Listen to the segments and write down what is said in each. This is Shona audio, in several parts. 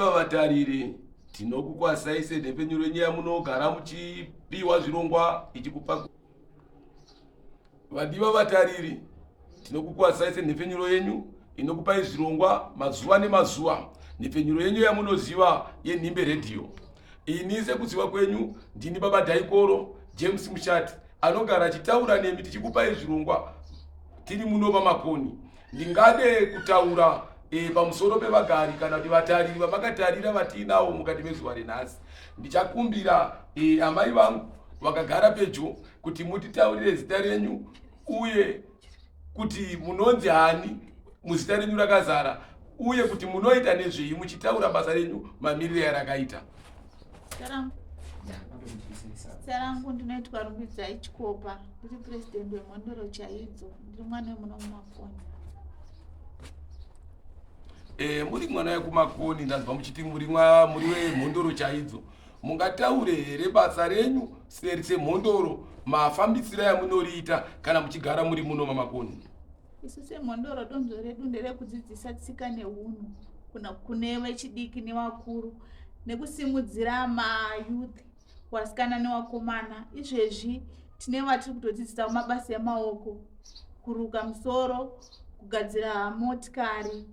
Vadiva vatariri, tinokukwazisa nepenyu renyu yamunogara muchipiwa zvirongwa ichikupa. Vadiva vatariri, tinokukwazisa nepenyuro yenyu inokupai zvirongwa mazuva nemazuva nepenyuro yenyu yamunoziva yenhimbe redhiyo. Ini sekuziva kwenyu ndini baba Dhaikoro James Mushati anogara achitaura nemi tichikupai zvirongwa tiri muno pamakoni. Ndingade kutaura pamusoro pevagari kana kuti vatariri vamakatarira vatinawo mukati mezuva renhasi. Ndichakumbira amai vangu vakagara pedyo kuti mutitaurire zita renyu uye kuti munonzi hani muzita renyu rakazara uye kuti munoita nezvei muchitaura basa renyu mamirire arakaita. Zita rangu ndinoitwa Rumbidzai Chikopa, ndiri president wemhondoro chaidzo, ndiri mwana wemuno mumakoni. Muri mwana wekumakoni, ndanzwa muchiti muri wemhondoro chaidzo. Mungataure here basa renyu semhondoro, mafambisiro yamunoriita kana muchigara muri muno mamakoni? Isu semhondoro donzvo redu nderekudzidzisa tsika neunhu kune vechidiki nevakuru nekusimudzira mayouth wasikana newakomana. Izvezvi tine vatiri kutodzidzisa mabasa emaoko, kuruka musoro, kugadzira motikari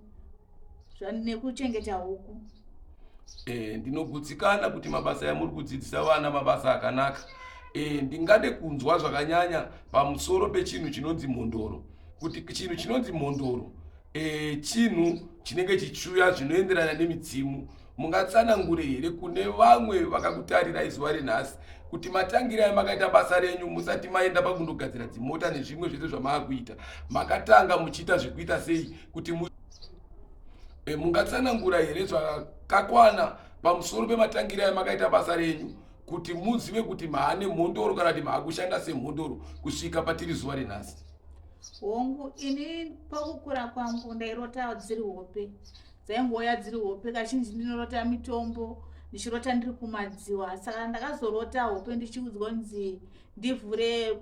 nekuchengeta huku. Ndinogutsikana kuti mabasa yamuri kudzidzisa vana mabasa akanaka. Ndingade kunzwa zvakanyanya pamusoro pechinhu chinonzi mhondoro. Kuti chinhu chinonzi mhondoro chinhu chinenge chichuya zvinoenderana nemidzimu. Mungatsanangure here kune vamwe vakakutarira izuva renhasi kuti matangire amakaita basa renyu musati maenda pakundogadzira dzimota nezvimwe zvese zvamaakuita makatanga muchiita zvekuita sei kuti mungatsanangura here zvakakwana pamusoro pematangire amakaita basa renyu kuti muzive kuti maane mhondoro kana kuti maakushanda semhondoro kusvika patiri zuva renhasi? Hongu, ini pakukura kwangu ndairota dziri hope. Dzaingoya dziri hope, kazhinji ndinorota mitombo, ndichirota ndiri kumadziwa. Saka ndakazorota hope ndichiudzwa kunzi ndivhure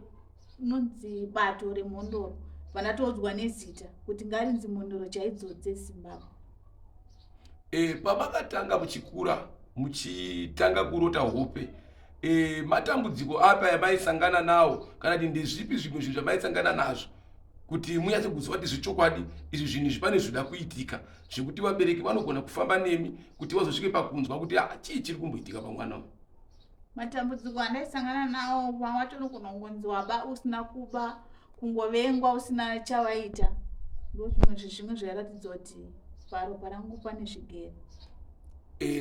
nonzi bato remhondoro. Vandatodzwa nezita kuti ngarinzi mhondoro chaidzo dzeZimbabwe. Pamakatanga muchikura muchitanga kurota hope, matambudziko apa yamaisangana nawo kana kuti ndezvipi zvimwe zvinhu zvamaisangana nazvo kuti munyatse kuziva kuti zvechokwadi izvi zvinhu zvipane zvoda kuitika zvekuti vabereki vanogona kufamba nemi kuti vazosvike pakunzwa kuti chii chiri kumboitika pamwana uyu? Matambudziko andaisangana nawo pamwe tonogona kungonziwa ba usina kuba, kungovengwa usina chavaita. Ndozvimwe zvairatidza kuti paropa rangu pane zvigero.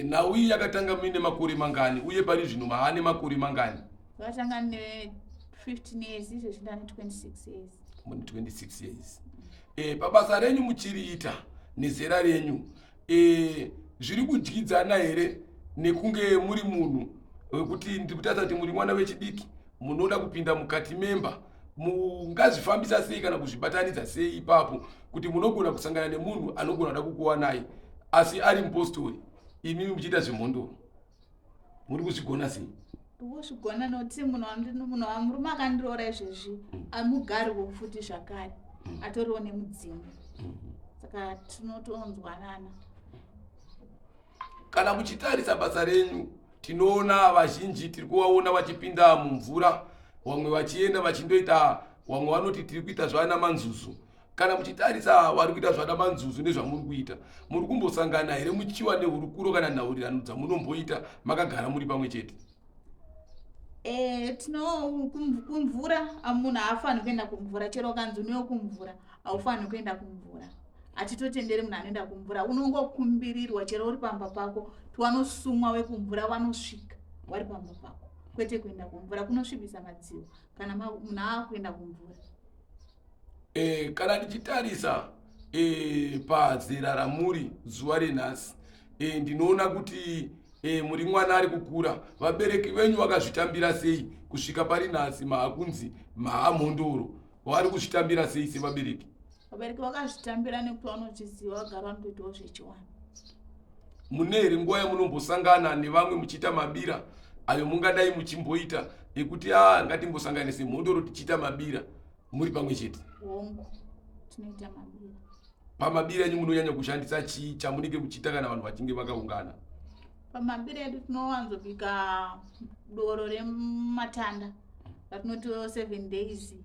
Nhau iyi yakatanga muine makore mangani uye pari zvino maane makore mangani? Yakatanga ne15 years, izvo zvindane 26 years. 26 years. Pabasa renyu muchiriita nezera renyu, zviri kudyidzana here nekunge muri munhu wekuti ndikutaridza kuti muri mwana wechidiki munoda kupinda mukati memba, mungazvifambisa sei kana kuzvibatanidza sei ipapo kuti munogona kusangana nemunhu anogona kuda kukuwanai asi ari mupostori imi muchiita zvemhondoro? Muri kuzvigona sei? Ndikuzvigona nokuti munhu murume akandiroora izvezvi amugariwo futi zvakare, atoriwo nemudzimu. Saka tinotonzwanana. Kana muchitarisa basa renyu, tinoona vazhinji tiri kuvaona vachipinda mumvura, vamwe vachienda vachindoita, vamwe vanoti tiri kuita zvana manzuzu. Kana muchitarisa vari kuita zvana manzuzu nezvamuri kuita, muri kumbosangana here muchiwa nehurukuro kana nhaurirano dzamunomboita makagara muri pamwe chete? Kumvura munhu haafaniri kuenda kumvura, chero kanzi unoyo kumvura haufaniri kuenda kumvura. Hatitotenderi munhu anoenda kumvura, unongokumbirirwa chero uri pamba pako, tiwanosumwa wekumvura vanosvika wari pamba pako, kwete kuenda kumvura kunosvibisa madzivo kana munhu aakuenda kumvura. Kana ndichitarisa pazera ramuri zuva renhasi, ndinoona kuti muri mwana ari kukura. Vabereki venyu vakazvitambira sei kusvika pari nhasi maakunzi maamhondoro? Vari kuzvitambira sei sevabereki? Vabereki vakazvitambira nekuti vanochiziva vagara vanotoitawo zvechiwana. Mune here nguva yamunombosangana nevamwe muchiita mabira ayo mungadai muchimboita ekuti ngatimbosanganise mhondoro tichiita mabira muri pamwe chete? Hongu, tinoita mabira. pamabira enyu munonyanya kushandisa chii chamunenge muchiita kana vanhu vachinge vakaungana? Pamabira edu tinowanzobika doro rematanda ratinoti 7 days.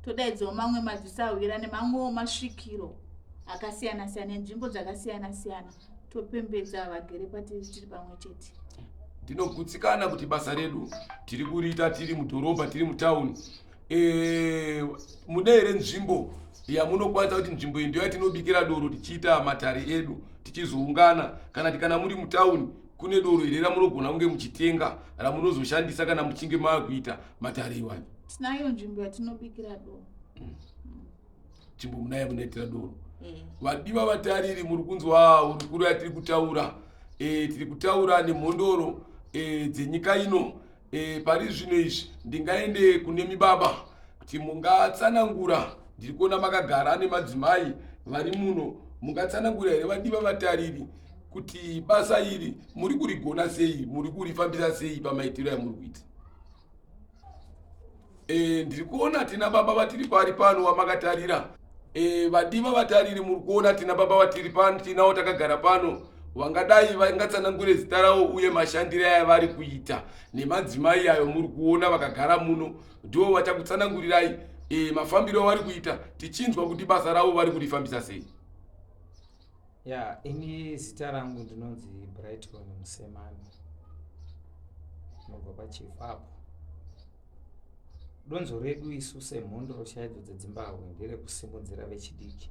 Todaidzawo mamwe madzisawira nemamwewo masvikiro akasiyana siyana nenzvimbo dzakasiyana siyana, topembedza vagere patiri tiri pamwe chete. Tinogutsikana kuti basa redu tiri kuriita tiri mudhorobha, tiri mutauni. Mune here nzvimbo yamunokwanisa kuti nzvimbo iyi ndiyo yatinobikira doro tichiita matare edu tichizoungana, kana muri mutauni kune doro here ramunogona kunge muchitenga ramunozoshandisa kana muchinge maakuita matare iwayo? Tinayo nzvimbo yatinobikira doro. Nzvimbo munayo munoitira doro. Vadiwa vatariri muri kunzwa urukuru yatiri kutaura. Tiri kutaura nemhondoro dzenyika ino. Pari zvino izvi ndingaende kune mibaba kuti mungatsanangura, ndiri kuona makagara nemadzimai vari muno, mungatsanangura here vadiwa vatariri kuti basa iri muri kurigona sei, muri kurifambisa sei pamaitiro amuri kuita? Ndiri kuona tina baba vatiri pari pano wamakatarira. Vadiwa vatariri muri kuona tina baba vatiri pano, tinawo takagara pano vangadai vangatsanangure zita ravo uye mashandiro aya vari kuita, nemadzimai ayo muri kuona vakagara muno ndivo vachakutsanangurirai mafambiro avari kuita, tichinzwa kuti basa ravo vari kurifambisa sei. Ini zita rangu ndinonzi Brighton Musemani, nobva pachief apo. Donzo redu isu semhondoro chaidzo dzeZimbabwe nderekusimudzira vechidiki,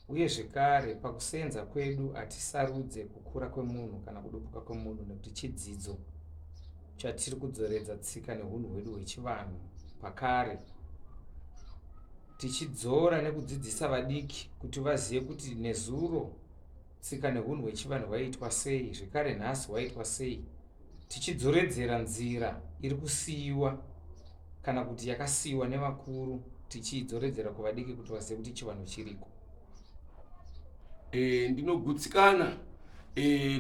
uye zvekare pakusenza kwedu hatisarudze kukura kwemunhu kana kudupuka kwemunhu, nekuti chidzidzo chatiri kudzoredza tsika neunhu hwedu hwechivanhu pakare, tichidzora nekudzidzisa vadiki kuti vazive kuti nezuro tsika neunhu hwechivanhu hwaiitwa sei, zvekare nhasi hwaiitwa sei, tichidzoredzera nzira iri kusiyiwa kana kuti yakasiyiwa nevakuru, tichidzoredzera kuvadiki kuti vazive kuti chivanhu chiriko. Ndinogutsikana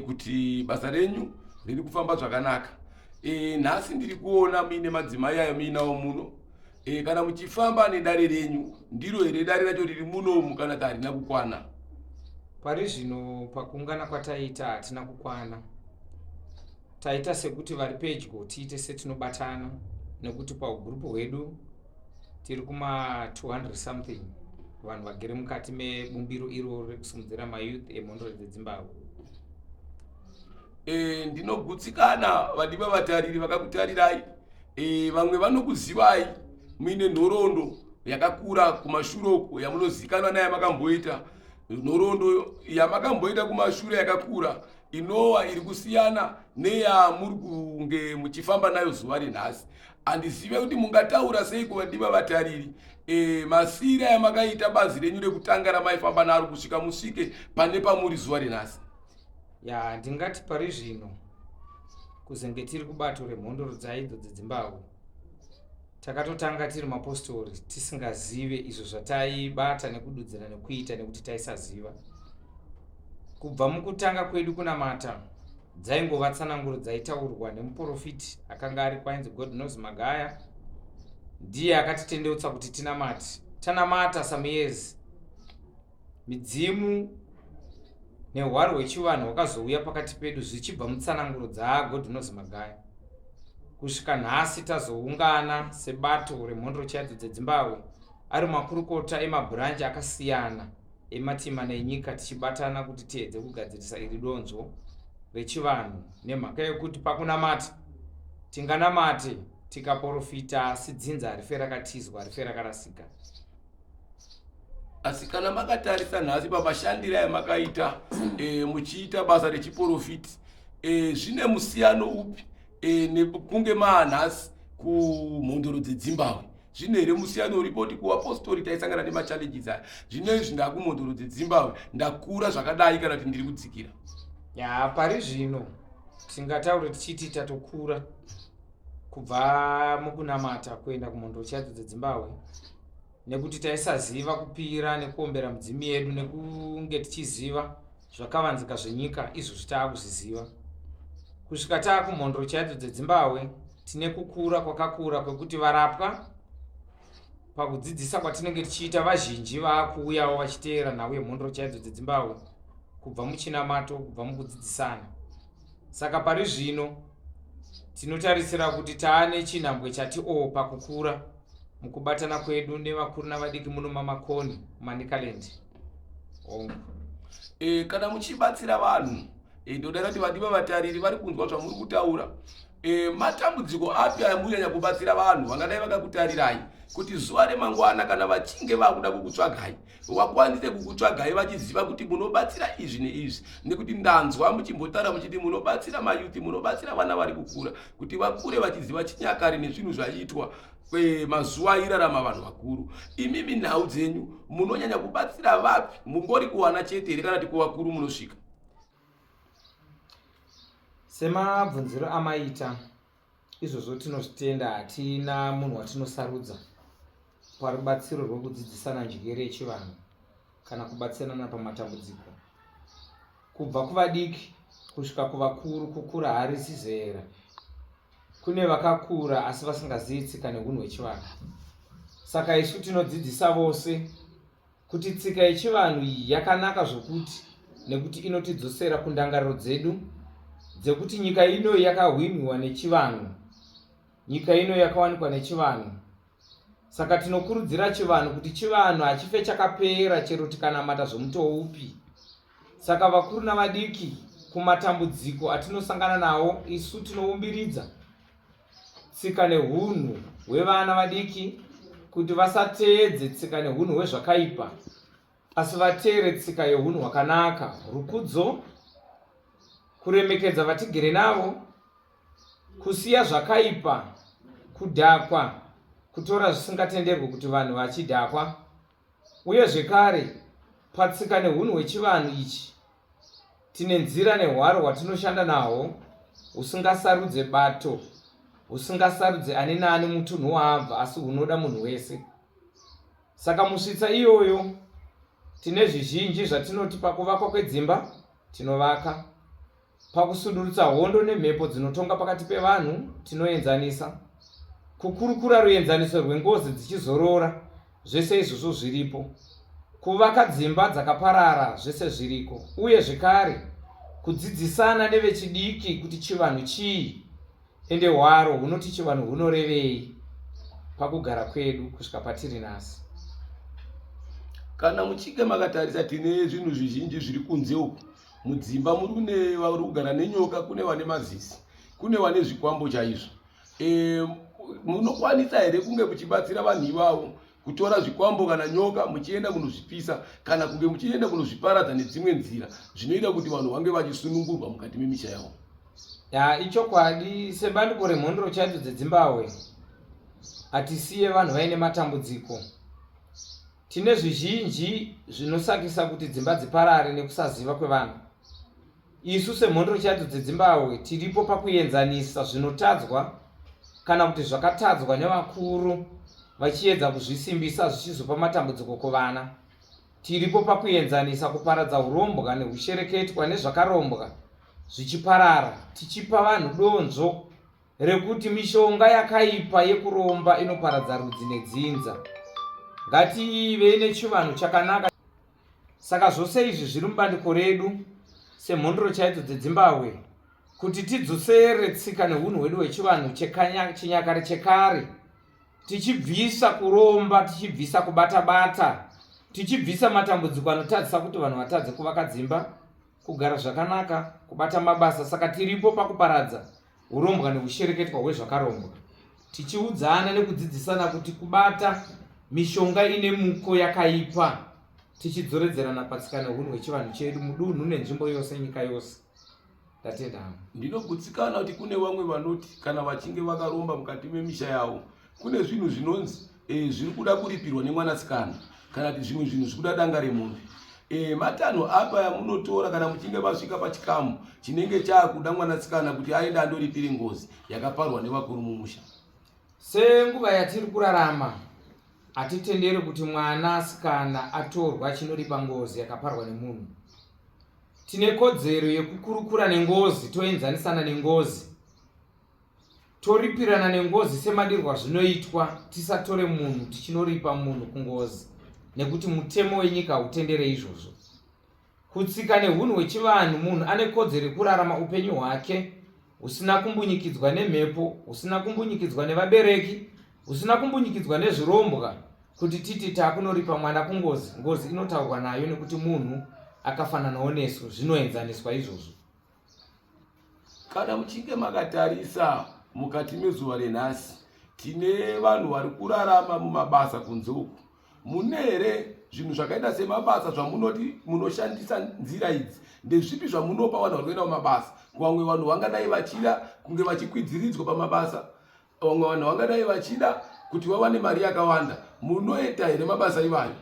kuti basa renyu riri kufamba zvakanaka. Nhasi ndiri kuona muine madzimai ayo muinawo muno. Kana muchifamba nedare renyu, ndiro here dare racho riri munomu kana kuti harina kukwana? Pari zvino pakuungana kwataita hatina kukwana. Taita sekuti vari pedyo tiite setinobatana, nekuti paugrupu hwedu tiri kuma 200 something vanhu vagere mukati mebumbiro iro rekusimudzira mayouth emhondoro dzeZimbabwe. Ndinogutsikana vadiwa vatariri vakakutarirai. Vamwe vanokuzivai muine nhoroondo yakakura kumashuroko yamunozikanwa nayo makamboita. Nhoroondo yamakamboita kumashure yakakura inova iri kusiyana neyamuri kunge muchifamba nayo zuva renhasi. Handizive kuti mungataura sei kuvadiwa vatariri masira yamakaita bazi renyu rekutanga ramaifamba naro kusvika musvike pane pamuri zuva renhasi. Ndingati pari zvino kuzenge tiri kubato remhondoro dzaidzo dzeZimbabwe takatotanga tiri mapostori tisingazive izvo zvataibata nekududzira nekuita nekuti taisaziva. Kubva mukutanga kwedu kunamata dzaingova tsananguro dzaitaurwa nemuprofiti akanga ari kwainzi God Knows Magaya, ndiye akatitendeutsa kuti tinamate. Tanamata some years, midzimu nehwaro hwechivanhu hwakazouya pakati pedu zvichibva mutsananguro dzaGod Knows Magaya. Kusvika nhasi tazoungana sebato remhondoro chaidzo dzeZimbabwe, ari makurukota emabhuranji akasiyana ematimana enyika, tichibatana kuti tiedze kugadzirisa iri donzvo rechivanhu, nemhaka yekuti pakunamata tinganamate tikaprofita asi dzinza harife rakatizwa, harife rakarasika. Asi kana makatarisa nhasi pamashandiro ayamakaita muchiita basa rechiprofiti, zvine musiyano upi nekunge maanhasi kumhondoro dzeZimbabwe? Zvine here musiyano uripo kuti kuapostori taisangana nemachallenges aya, zvino izvi ndakumhondoro dzeZimbabwe ndakura zvakadai kana kuti ndiri kudzikira? Pari zvino tingataura tichiti tatokura kubva mukunamata kuenda kumhondoro chaidzo dzeZimbabwe, nekuti taisaziva kupira nekuombera mudzimu yedu nekunge tichiziva zvakavanzika zvenyika izvo taakuzviziva. Kusvika taakumhondoro chaidzo dzeZimbabwe tine kukura kwakakura kwekuti varapwa pakudzidzisa kwatinenge tichiita vazhinji vakuuyawo vachiteera nhau yemhondro chaidzo dzedzimbabwe kubva muchinamato, kubva mukudzidzisana. Saka pari zvino tinotarisira kuti taane chinhambwe chati pakukura mukubatana kwedu nevakuru navadiki muno mamakoni mumanikaland. Kana muchibatsira vanhu ndodara kuti vadiwa vatariri vari kunzwa zvamuri kutaura. Matambudziko api amunyanya kubatsira vanhu vangadai vakakutarirai kuti zuva remangwana kana vachinge vakuda kukutsvagai vakwanise kukutsvagai vachiziva kuti munobatsira izvi neizvi, nekuti ndanzwa muchimbotaura muchiti munobatsira mayuthi, munobatsira vana vari kukura kuti vakure vachiziva chinyakare nezvinhu zvaiitwa mazuva airarama vanhu vakuru. Imimi nhau dzenyu munonyanya kubatsira vapi? Mungori kuwana chete here kana kuti kuvakuru munosvika? Semabvunziro amaita izvozvo tinozvitenda, hatina munhu watinosarudza parubatsiro rwekudzidzisana njere yechivanhu kana kubatsirana pamatambudziko. Kubva kuvadiki kusvika kuvakuru, kukura harisi zera. Kune vakakura asi vasingazivi tsika neunhu hwechivanhu. Saka isu tinodzidzisa vose kuti tsika yechivanhu iyi yakanaka zvokuti, nekuti inotidzosera kundangariro dzedu dzekuti nyika ino yakahwinwa nechivanhu, nyika ino yakawanikwa nechivanhu. Saka tinokurudzira chivanhu kuti chivanhu hachife chakapera chero tikanamata zvomutoo upi. Saka vakuru navadiki kumatambudziko atinosangana nawo, isu tinoumbiridza tsika neunhu hwevana vadiki kuti vasateedze tsika neunhu hwezvakaipa, asi vateere tsika yeunhu hwakanaka, rukudzo, kuremekedza vatigere navo, kusiya zvakaipa, kudhakwa, kutora zvisingatenderwi kuti vanhu vachidhakwa. Uye zvekare patsika neunhu hwechivanhu ichi tine nzira nehwaro hwatinoshanda nahwo, husingasarudze bato, husingasarudze ani naani mutunhu waabva, asi hunoda munhu wese. Saka musvitsa iyoyo tine zvizhinji zvatinoti pakuvakwa kwedzimba tinovaka, pakusudurutsa hondo nemhepo dzinotonga pakati pevanhu tinoenzanisa, kukurukura ruenzaniso rwengozi dzichizorora, zvese izvozvo zviripo, kuvaka dzimba dzakaparara, zvese zviriko. Uye zvekare kudzidzisana nevechidiki kuti chivanhu chii ende hwaro hunoti chivanhu hunorevei pakugara kwedu kusvika patiri nhasi. Kana muchinge makatarisa tine zvinhu zvizhinji zviri kunze uku. Mudzimba muri vari kugara nenyoka, kune vane mazisi, kune vane zvikwambo chaizvo. Munokwanisa here kunge muchibatsira vanhu ivavo kutora zvikwambo kana nyoka muchienda kunozvipisa kana kunge muchienda kunozviparadza nedzimwe nzira zvinoita kuti vanhu vange vachisunungurwa mukati memisha yavo? Ichokwadi, sebandiko remhondro chaidzo dzedzimbabwe hatisiye vanhu vaine matambudziko. Tine zvizhinji zvinosakisa kuti dzimba dziparare nekusaziva kwevanhu. Isu semhondro chaidzo dzedzimbabwe tiripo pakuenzanisa zvinotadzwa kana kuti zvakatadzwa nevakuru vachiedza kuzvisimbisa zvichizopa matambudziko kuvana. Tiripo pakuenzanisa kuparadza urombwa nehushereketwa nezvakarombwa zvichiparara, tichipa vanhu donzvo rekuti mishonga yakaipa yekuromba inoparadza rudzi nedzinza. Ngative nechivanhu chakanaka. Saka zvose izvi zviri mubandiko redu semhondro chaidzo dzedzimbabwe kuti tidzosere tsika neunhu hwedu hwechivanhu chinyakare chekare, tichibvisa kuromba, tichibvisa kubata-bata, tichibvisa matambudziko anotadzisa kuti vanhu vatadze kuvaka dzimba, kugara zvakanaka, kubata mabasa. Saka tiripo pakuparadza urombwa nehushereketwa hwezvakarombwa, tichiudzana nekudzidzisana kuti kubata mishonga ine muko yakaipa, tichidzoredzerana patsika neunhu hwechivanhu chedu mudunhu nenzvimbo yose, nyika yose. Ndatenda. Ndinogutsikana kuti kune vamwe vanoti kana vachinge vakaromba mukati memisha yavo kune zvinhu zvinonzi zviri kuda kuripirwa nemwanasikana kana kuti zvimwe zvinhu zviri kuda danga remombe. Matanho apa yamunotora kana muchinge masvika pachikamu chinenge chakuda mwanasikana kuti aende andoripire ngozi yakaparwa nevakuru mumusha? Senguva yatiri kurarama hatitenderi kuti mwanasikana atorwa chinoripa ngozi yakaparwa nemunhu. Tine kodzero yekukurukura nengozi, toenzanisana nengozi. toripirana nengozi semadirwa zvinoitwa tisatore munhu tichinoripa munhu kungozi, nekuti mutemo wenyika hautendere izvozvo. Kutsika neunhu hwechivanhu, munhu ane kodzero yekurarama upenyu hwake husina kumbunyikidzwa nemhepo, husina kumbunyikidzwa nevabereki, husina kumbunyikidzwa nezvirombwa, kuti titi taakunoripa mwana kungozi. Ngozi inotaurwa nayo nekuti munhu akafananawo nesu, zvinoenzaniswa izvozvo. Kana muchinge makatarisa mukati mezuva renhasi, tine vanhu vari kurarama mumabasa kunze uku. Mune here zvinhu zvakaita semabasa zvamunoti munoshandisa nzira idzi? Ndezvipi zvamunopa vanhu vari kuenda mumabasa? Vamwe vanhu vangadai vachida kunge vachikwidziridzwa pamabasa, vamwe vanhu vangadai vachida kuti vawane mari yakawanda. Munoita here mabasa ivayo?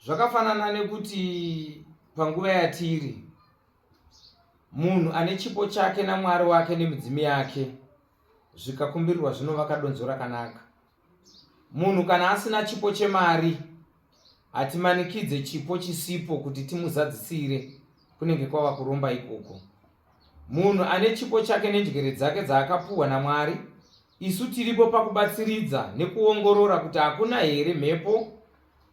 Zvakafanana nekuti panguva yatiri, munhu ane chipo chake naMwari wake nemidzimu yake zvikakumbirirwa zvinovaka donzo rakanaka. Munhu kana asina chipo chemari, hatimanikidze chipo chisipo kuti timuzadzisire, kunenge kwava kuromba ikoko. Munhu ane chipo chake nenjere dzake dzaakapuhwa naMwari, isu tiripo pakubatsiridza nekuongorora kuti hakuna here mhepo,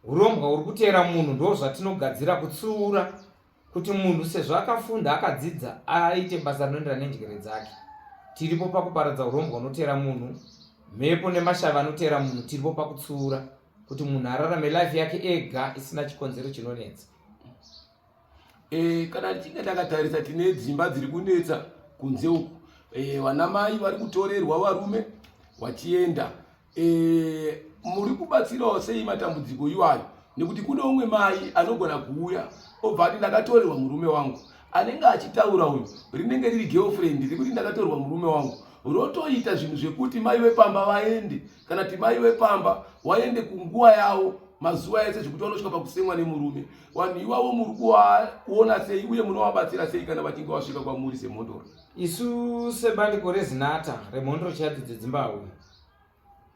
urombwa uri kutera munhu. Ndo zvatinogadzira kutsiura kuti munhu sezvo akafunda akadzidza aite basa rinoenderana nenjere dzake. Tiripo pakuparadza urombwa unotera munhu, mhepo nemashavi anotera munhu. Tiripo pakutsiura kuti munhu ararame life yake ega isina chikonzero chinonetsa. Kana tichinge takatarisa, tine dzimba dziri kunetsa kunze uku. Vanamai vari kutorerwa varume vachienda. Muri kubatsirawo sei matambudziko iwayo? Nekuti kune umwe mai anogona kuuya obva ati ndakatorerwa murume wangu, anenge achitaura uyu rinenge riri girlfriend rekuti ndakatorerwa murume wangu, rotoita zvinhu zvekuti mai vepamba vaende, kana kuti mai vepamba waende kunguva yavo mazuva ese zvekuti vanosvika pakusemwa nemurume. Vanhu ivavo muri kuona sei uye munovabatsira sei kana vachinge vasvika kwamuri semhondoro? Isu sebandiko rezinata remhondoro chaidzo dzeZimbabwe,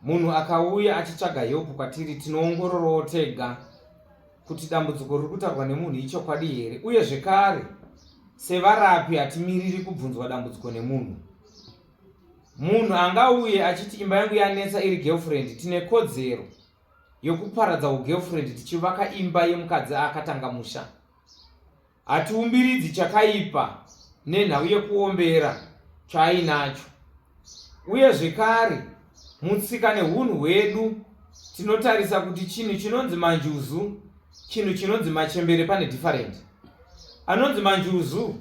munhu akauya achitsvaga help kwatiri, tinoongororawo tega kuti dambudziko riri kutaurwa nemunhu ichokwadi here. Uye zvekare sevarapi hatimiriri kubvunzwa dambudziko nemunhu. Munhu angauye achiti imba yangu yanetsa iri girlfriend, tine kodzero yokuparadza ugirlfriend tichivaka imba yemukadzi akatanga musha. Hatiumbiridzi chakaipa nenhau yekuombera chaainacho. Uye zvekare mutsika neunhu hwedu tinotarisa kuti chinhu chinonzi manjuzu, chinhu chinonzi machembere pane different. Anonzi manjuzu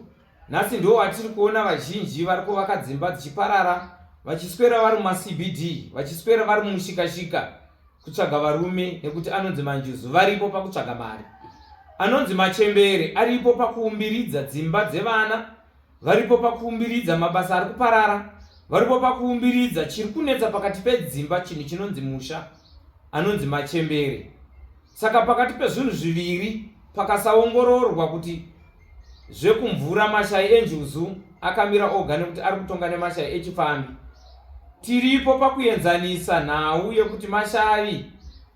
nhasi ndo watiri kuona vazhinji vari kuvaka dzimba dzichiparara, vachiswera vari mumaCBD, vachiswera vari mumushikashika kutsvaga varume, nekuti anonzi manjuzu varipo pakutsvaga mari. Anonzi machembere aripo pakuumbiridza dzimba dzevana, varipo pakuumbiridza mabasa ari kuparara, varipo pakuumbiridza chiri kunetsa pakati pedzimba, chinhu chinonzi musha, anonzi machembere. Saka pakati pezvinhu zviviri pakasaongororwa kuti zvekumvura mashai enjuzu akamira oga nekuti ari kutonga nemashai echifambi, tiripo pakuenzanisa nhau yekuti mashavi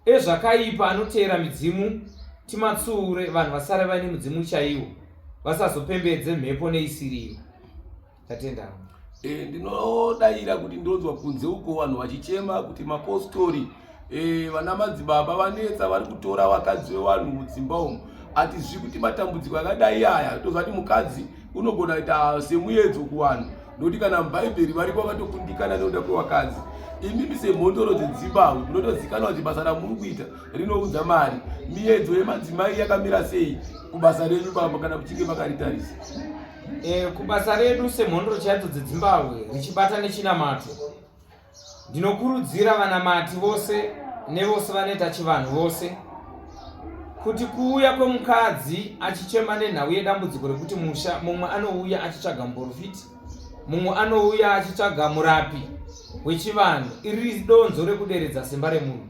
ezvakaipa anotera midzimu timatsuure, vanhu vasare vaine mudzimu chaiwo, vasazopembedze mhepo neisiriyo. Tatendawo. Ndinodayira kuti ndonzwa kunze uko vanhu vachichema kuti mapostori vana madzibaba vanetsa, vari kutora vakadzi vevanhu mudzimba umu. Hatizvi kuti matambudziko akadai aya tozvati mukadzi unogona kuita semuedzo kuvanhu, nokuti kana mubhaibheri varipo vakatokundikana nekuda kwevakadzi. Imimi semhondoro dzeZimbabwe munotozikanwa kuti basa ramuri kuita rinoudza mari. Miedzo yemadzimai yakamira sei kubasa renyu baba kana muchinge makaritarisa? Kubasa redu semhondoro chaidzo dzeZimbabwe richibata nechinamato, ndinokurudzira vanamati vose nevose vanoita chivanhu vose kuti kuuya kwemukadzi achichema nenhau yedambudziko rekuti musha, mumwe anouya achitsvaga muprofiti, mumwe anouya achitsvaga murapi wechivanhu, iri donzo rekuderedza simba remunhu.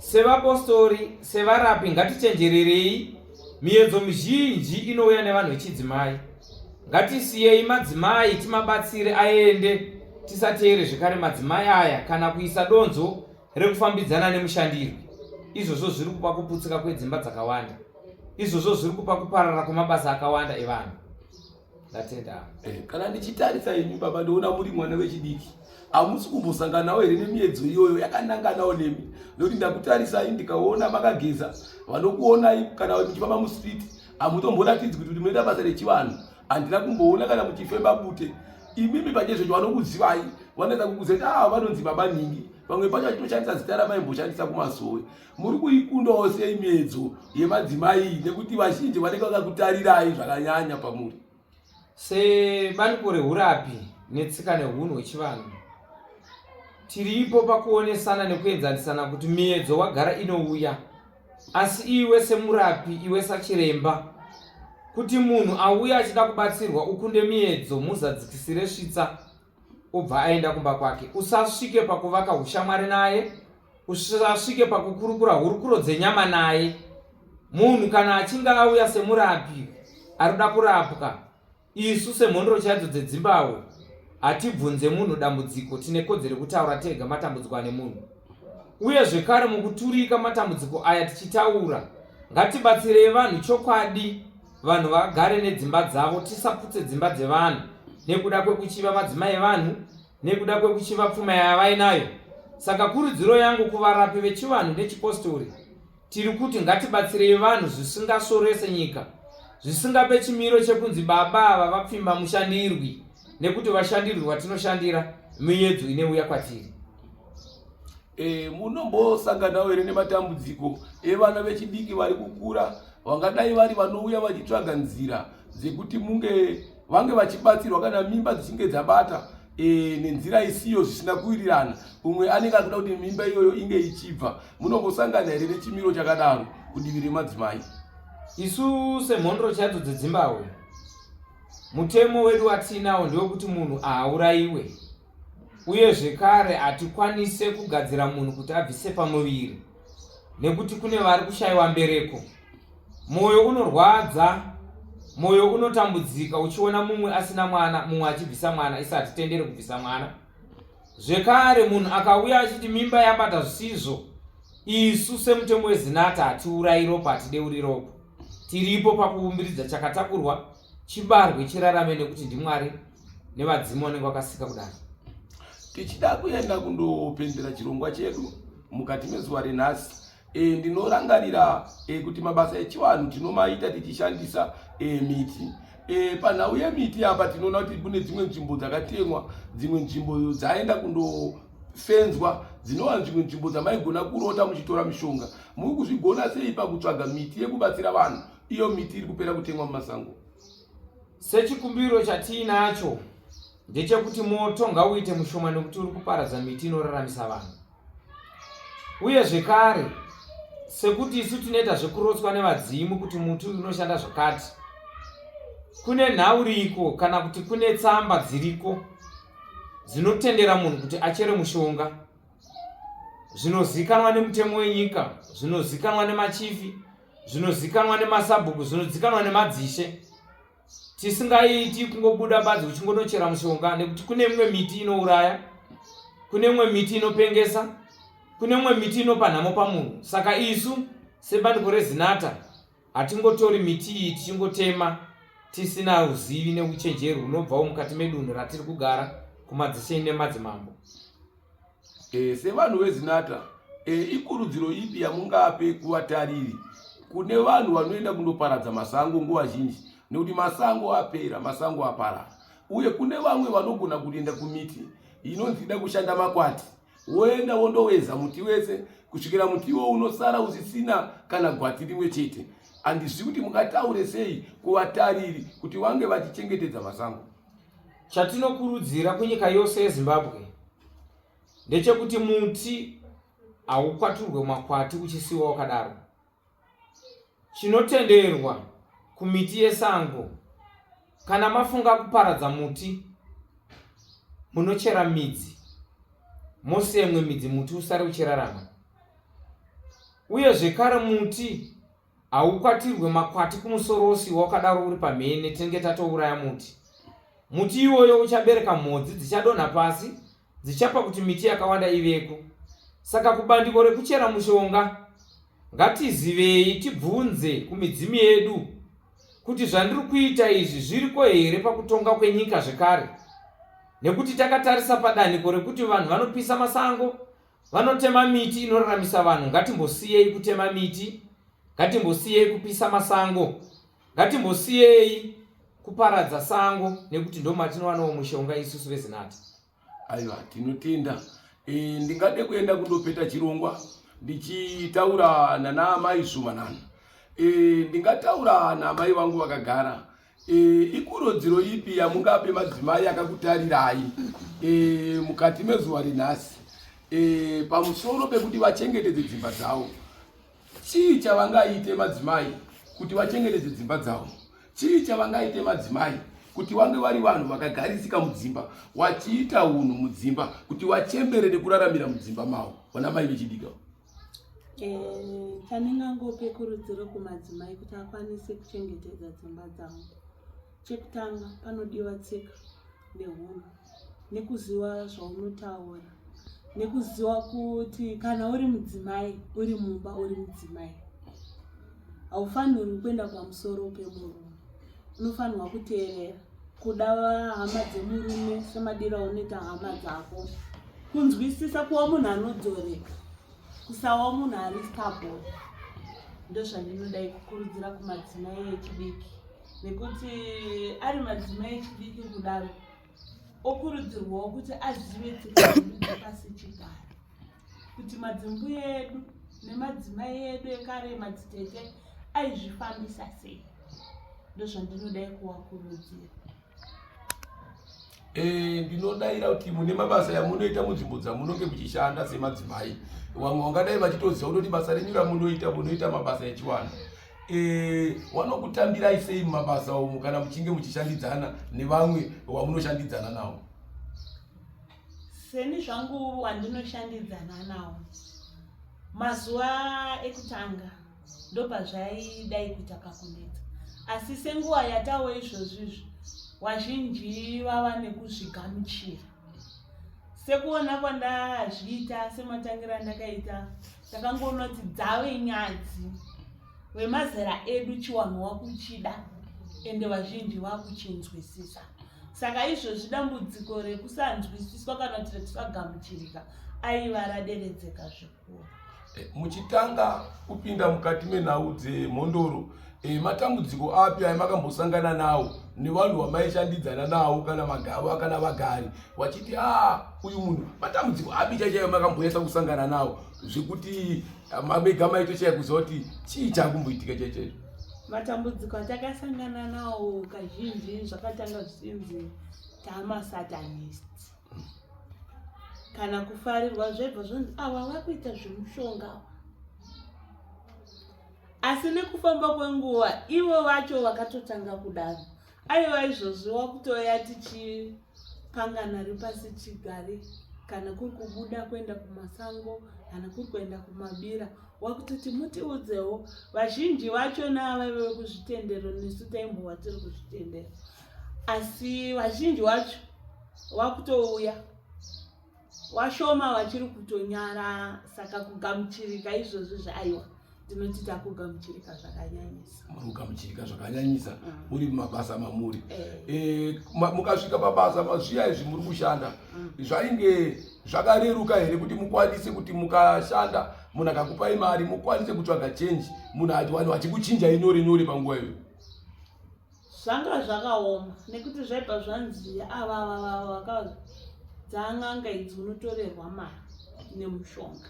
Sevapostori, sevarapi, ngatichenjererei. Miedzo mizhinji inouya nevanhu vechidzimai. Ngatisiyei madzimai timabatsire aende, tisateere zvekare madzimai aya kana kuisa donzo rekufambidzana nemushandirwi. Izvozvo zviri kupa kuputsika kwedzimba dzakawanda, izvozvo zviri kupa kuparara kwemabasa akawanda evanhu. ndatenda. Kana ndichitarisa imi baba ndoona muri mwana wechidiki hamusi kumbosangana nawo here nemiedzo iyoyo yakananga nawo nemi nokuti ndakutarisai ndikaona makageza vanokuonai kana muchifamba musiriti hamutomboratidzi kuti munoita basa rechivanhu handina kumboona kana muchifemba bute imimi pachezvo vanokuzivai vanoita kukuza kuti vanonzi baba ningi pamwe pacho vachinoshandisa zita ramaimboshandisa kumasowe muri kuikundawo sei miedzo yemadzimai nekuti vazhinji vanenge vakakutarirai zvakanyanya pamuri sebandiko reurapi netsika neunhu hwechivanhu tiripo pakuonesana nekuenzanisana kuti miedzo wagara inouya, asi iwe semurapi, iwe sachiremba, kuti munhu auya achida kubatsirwa ukunde miedzo muzadzikisire svitsa obva aenda kumba kwake. Usasvike pakuvaka ushamwari naye, usasvike pakukurukura hurukuro dzenyama naye. Munhu kana achinge auya semurapi arikuda kurapwa, isu semhondro chadzo dzedzimbahwe hatibvunze munhu dambudziko, tine kodzero kutaura tega matambudziko ane munhu. Uye zvekare mukuturika matambudziko aya tichitaura, ngatibatsirei vanhu chokwadi, vanhu vagare nedzimba dzavo, tisaputse dzimba dzevanhu nekuda kwekuchiva madzimai evanhu, nekuda kwekuchiva pfuma yavainayo. Saka kurudziro yangu kuvarapi vechivanhu nechipostori, tiri kuti ngatibatsirei vanhu zvisingasorese nyika, zvisingape chimiro chekunzi baba ava vapfimba mushandirwi, nekuti vashandirwi vatinoshandira miedzo ineuya kwatiri. Munombosanganawo here nematambudziko evana vechidiki vari kukura vangadai vari vanouya vachitsvaga nzira dzekuti vange vachibatsirwa kana mimba dzichinge dzabata nenzira isiyo zvisina kuwirirana, umwe anenge akuda kuti mimba iyoyo inge ichibva. Munombosangana here nechimiro chakadaro kudivi remadzimai? Isu semhondro chadzo dzedzimbahwe, mutemo wedu watinawo ndewekuti munhu haaurayiwe, uye zvekare hatikwanise kugadzira munhu kuti abvise pamuviri, nekuti kune vari kushayiwa mbereko. Mwoyo unorwadza, mwoyo unotambudzika uchiona mumwe asina mwana, mumwe achibvisa mwana, isi hatitendere kubvisa mwana. Zvekare munhu akauya achiti mimba yabata zvisizvo, isu semutemo wezinata hatiurayi ropa, hatideuri ropa. Tiripo pakuumbiridza chakatakurwa chibarwe chirarame nekuti ndiMwari nevadzimu vanenge vakasika kudaro. Tichida kuenda kundopendera chirongwa chedu mukati mezuva renhasi, ndinorangarira kuti mabasa echivanhu tinomaita tichishandisa miti. Panhau yemiti apa tinoona kuti kune dzimwe nzvimbo dzakatemwa, dzimwe nzvimbo dzaenda kundofenzwa, dzinova dzimwe nzvimbo dzamaigona kurota muchitora mishonga. Muri kuzvigona sei pakutsvaga miti yekubatsira vanhu, iyo miti iri kupera kutemwa mumasango? Sechikumbiro chatiinacho ndechekuti moto ngauite mushoma nekuti uri kuparadza miti inoraramisa vanhu. Uye zvekare sekuti isu tinoita zvekurotswa nevadzimu kuti muti unoshanda zvakati, kune nhauriko kana kuti kune tsamba dziriko dzinotendera munhu kuti achere mushonga, zvinozikanwa nemutemo wenyika, zvinozikanwa nemachifi, zvinozikanwa nemasabhuku, zvinozikanwa nemadzishe. Tisingaiti kungobuda badzi uchingonochera mushonga, nekuti kune imwe miti inouraya, kune imwe miti inopengesa, kune imwe miti inopa nhamo pamunhu. Saka isu sebandiko rezinata hatingotori miti iyi tichingotema tisina uzivi neuchenjeri hunobvawo mukati medunhu ratiri kugara kumadzishe nemadzimambo. Sevanhu vezinata, ikurudziro ipi yamungape kuvatariri kune vanhu vanoenda kundoparadza masango nguva zhinji? Nekuti masango apera, masango aparara. Uye kune vamwe vanogona kuenda kumiti inonzi ida kushanda makwati, woenda wondoweza muti wese kusvikira muti iwo unosara usisina kana gwati rimwe chete. Handizvi kuti mungataure sei kuvatariri kuti vange vachichengetedza masango? Chatinokurudzira kunyika yose yeZimbabwe ndechekuti muti haukwaturwe makwati uchisiwa wakadaro. Chinotenderwa kumiti yesango, kana mafunga kuparadza muti, munochera midzi, mosemwe midzi muti usare uchirarama. Uye zvekare muti haukwatirwe makwati kumusoro usiwa wakadaro uri pamhene tinenge tatouraya muti. Muti iwoyo uchabereka mhodzi dzichadonha pasi, dzichapa kuti miti yakawanda iveko. Saka kubandiko rekuchera mushonga ngatizivei, tibvunze kumidzimu yedu kuti zvandiri kuita izvi zviriko here pakutonga kwenyika zvekare, nekuti takatarisa padanhiko rekuti vanhu vanopisa masango, vanotema miti inoraramisa vanhu. Ngatimbosiyei kutema miti, ngatimbosiyei kupisa masango, ngatimbosiyei kuparadza sango, nekuti ndo matinowanawo mushonga isusu vezinati. Aiwa, tinotenda. Ndingade kuenda kundopeta chirongwa ndichitaura naamai Zumanana. Ndingataura naamai vangu vakagara. Ikurudziro ipi yamungape madzimai akakutarirai mukati mezuva renhasi pamusoro pekuti vachengetedze dzimba dzavo? Chii chavangaite madzimai kuti vachengetedze dzimba dzavo? Chii chavangaite madzimai kuti vange vari vanhu vakagarisika mudzimba, wachiita unhu mudzimba, kuti wachembere nekuraramira mudzimba mavo? Vana mai vechidika, chandingangope kurudziro kumadzimai kuti akwanise kuchengetedza dzimba dzavo. Chekutanga, panodiwa tsika nehunhu, nekuziva zvaunotaura, nekuziva kuti kana uri mudzimai, uri mumba, uri mudzimai, haufaniri kuenda pamusoro pemurume. Unofanirwa kuteerera, kuda hama dzemurume semadiro aunoita hama dzako, kunzwisisa kuva munhu anodzoreka, kusava munhu ari stable. Ndozvandinodai kukurudzira kumadzimai echidiki, nekuti ari madzimai echidiki kudaro okurudzirwawo kuti azive tsika dzepasi chigare, kuti madzimbu edu nemadzimai edu ekare, madzitete, aizvifambisa sei. Ndozvandinodai kuvakurudzira. Ndinodaira kuti mune mabasa amunoita munzvimbo dzamunonge muchishanda semadzimai, vamwe vangadai vachitoziva kuti basa renyu ramunoita mabasa echiwanhu. Vanokutambirai sei mumabasa umu kana muchinge muchishandidzana nevamwe vamunoshandidzana navo? Seni zvangu wandinoshandidzana navo, mazuva ekutanga ndopazvaidai kuita kakunetsa, asi senguva yatawo izvozvizvi wazhinji vava nekuzvigamuchira. Sekuona kwandazviita, sematangira ndakaita, takangoona kuti dzave nyadzi vemazera edu chiwanhu wakuchida, ende vazhinji vakuchinzwisisa. Saka izvozvi dambudziko rekusanzwisiswa kana kuti rekusagamuchirika aiva raderedzeka zvikuru. Muchitanga kupinda mukati menhau dzemhondoro, matambudziko api amakambosangana nawo nevanhu vamaishandidzana nawo, kana magava kana vagari, wachiti uyu munhu matambudziko api chaichayo makamboesa kusangana nawo zvekuti mabega maitoshaya kuziva kuti chii chakumboitika chaichaizvo? Matambudziko atakasangana nawo kazhinji zvakatanga zvisinzi tamasatanist, kana kufarirwa zvebva zvonzi ava vakuita zvemushonga. Asi nekufamba kwenguva ivo vacho vakatotanga kudaro. Aiva izvozvi wakutoya tichipangana ripasi chigare, kana kuri kubuda kuenda kumasango, kana kuri kuenda kumabira, wakutoti mutiudzewo. Vazhinji vacho navaive vekuzvitendero, nesu taimbova tiri kuzvitendero, asi vazhinji vacho wakutouya washoma vachiri kutonyara. Saka kugamuchirika izvozvi zvaiwa tinoti takugamuchirika zvakanyanyisa. Muri kugamuchirika zvakanyanyisa muri mumabasa mamuri. Mukasvika pabasa mazviya izvi muri kushanda, zvainge zvakareruka here kuti mukwanise kuti mukashanda munhu akakupai mari mukwanise kutsvaga chenji, munhu achikuchinja nyore nyore panguva iyo? Zvanga zvakaoma, nekuti zvaibva zvanzi ava vakazi dzan'anga idzi unotorerwa mari nemushonga.